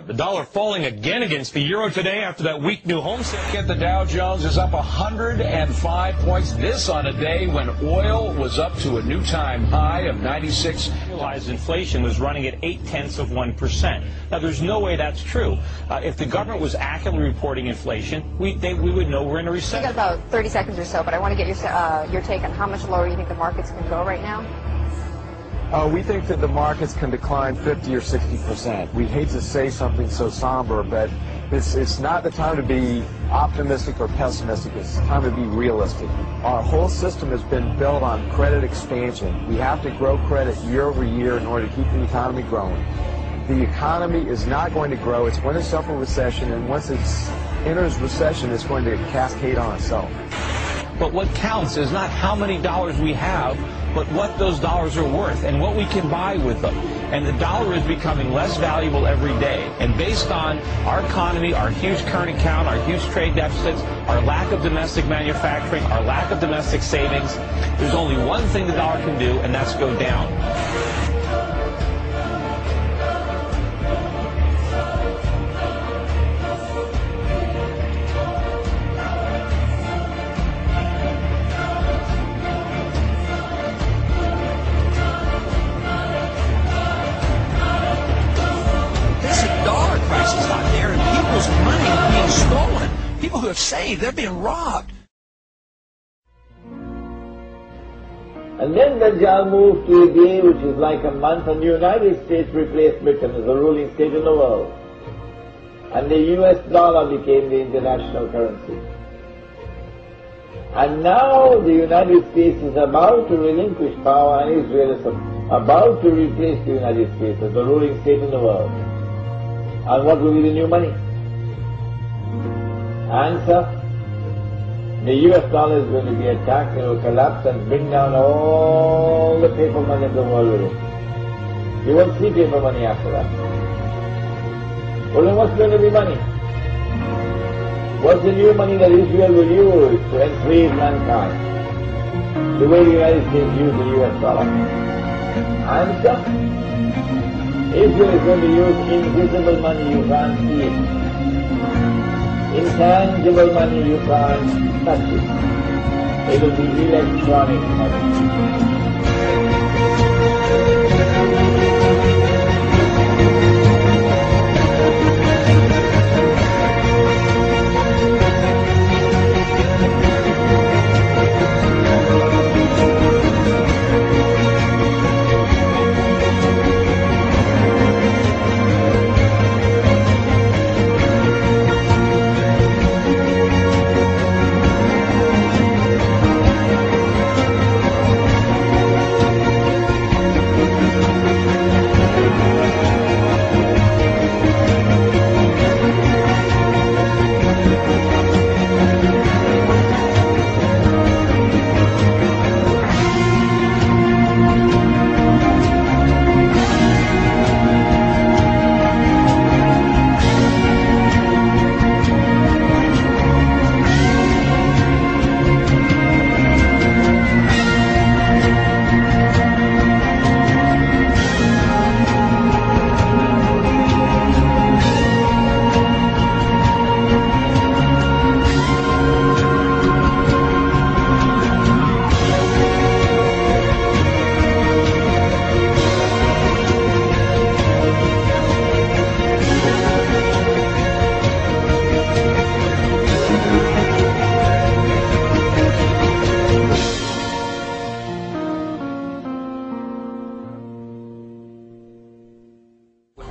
The dollar falling again against the euro today after that weak new home sale. The Dow Jones is up 105 points. This on a day when oil was up to a new time high of 96. Realized inflation was running at 0.8%. Now, there's no way that's true. If the government was accurately reporting inflation, we would know we're in a recession. We got about 30 seconds or so, but I want to get your take on how much lower you think the markets can go right now. We think that the markets can decline 50 or 60%. We hate to say something so somber, but it's not the time to be optimistic or pessimistic. It's the time to be realistic. Our whole system has been built on credit expansion. We have to grow credit year over year in order to keep the economy growing. The economy is not going to grow. It's going to suffer recession, and once it enters recession, it's going to cascade on itself. But what counts is not how many dollars we have, but what those dollars are worth and what we can buy with them. And the dollar is becoming less valuable every day. And based on our economy, our huge current account, our huge trade deficits, our lack of domestic manufacturing, our lack of domestic savings, there's only one thing the dollar can do, and that's go down. People who have saved, they're being robbed. And then Dajjal moved to a day which is like a month, and the United States replaced Britain as the ruling state in the world. And the US dollar became the international currency. And now the United States is about to relinquish power, and Israel is about to replace the United States as the ruling state in the world. And what will be the new money? Answer, the US dollar is going to be attacked, it will collapse and bring down all the paper money of the world with it. You won't see paper money after that. Well, then what's going to be money? What's the new money that Israel will use to enslave mankind? The way the United States used the US dollar. Answer, Israel is going to use invisible money, you can't see it. Intangible money, you can't touch it. It will be electronic money.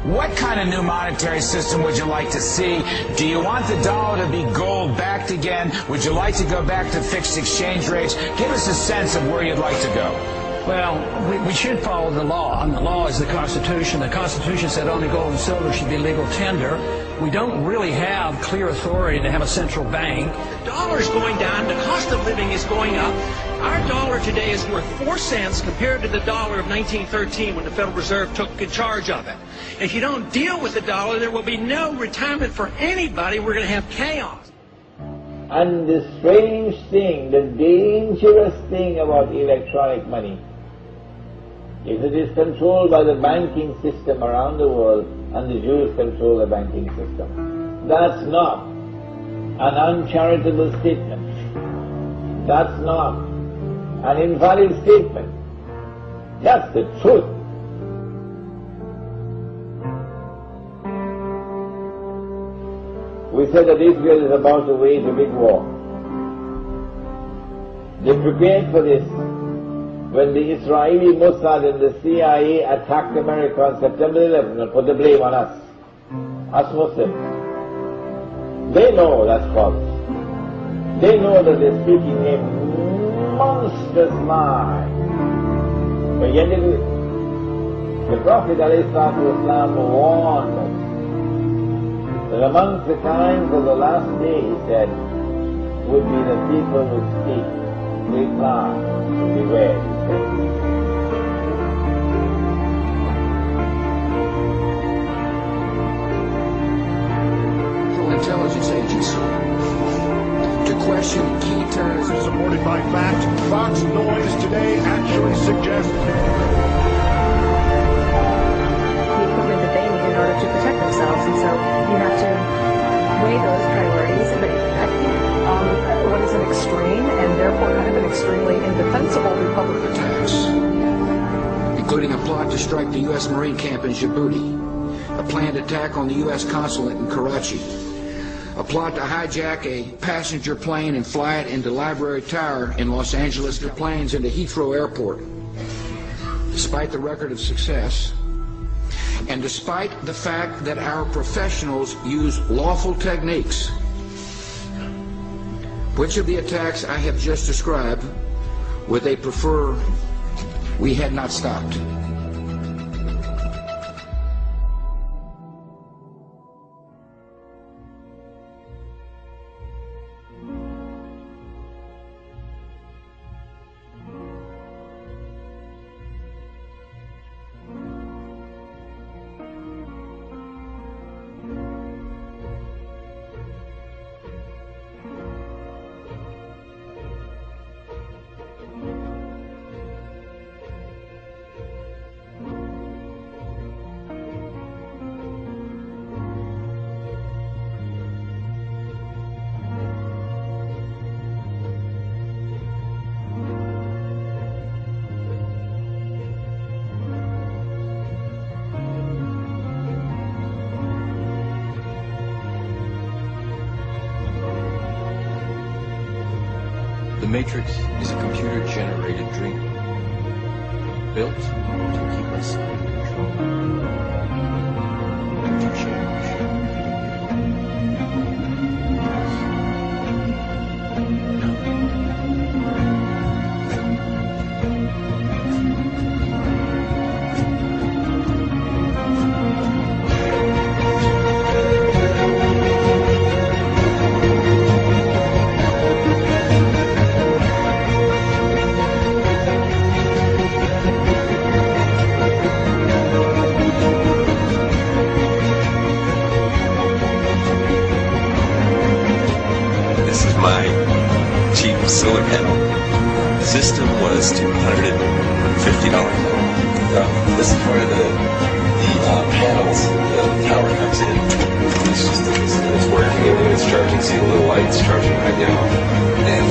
What kind of new monetary system would you like to see? Do you want the dollar to be gold backed again? Would you like to go back to fixed exchange rates? Give us a sense of where you'd like to go. Well, we should follow the law, and the law is the Constitution. The Constitution said only gold and silver should be legal tender. We don't really have clear authority to have a central bank. The dollar's going down, the cost of living is going up. Our dollar today is worth 4 cents compared to the dollar of 1913 when the Federal Reserve took charge of it. If you don't deal with the dollar, there will be no retirement for anybody. We're going to have chaos. And the strange thing, the dangerous thing about electronic money is it is controlled by the banking system around the world, and the Jews control the banking system. That's not an uncharitable statement. That's not an invalid statement. That's the truth. We said that Israel is about to wage a big war. They prepared for this when the Israeli Mossad and the CIA attacked America on September 11th and put the blame on us Muslims. They know that's false. They know that they're speaking a monstrous lie. But yet the Prophet ﷺ warned us that amongst the times of the last day, he said, would be the people who speak great lies. Beware, he said. Intelligence agency to question key terms. Supported by fact, Fox Noise today actually suggests the equipment that they need in order to protect themselves, and so you have to weigh those priorities. But I think what is an extreme and therefore kind of an extremely indefensible Republican attacks, including a plot to strike the U.S. Marine camp in Djibouti, a planned attack on the U.S. consulate in Karachi, a plot to hijack a passenger plane and fly it into Library Tower in Los Angeles, the planes into Heathrow Airport. Despite the record of success, and despite the fact that our professionals use lawful techniques, which of the attacks I have just described would they prefer we had not stopped? The Matrix is a computer-generated dream, built to keep us in control, and to change. My cheap solar panel system was $250. This is where the panels, the power comes in. It's working and it's charging. See the little lights charging right now. And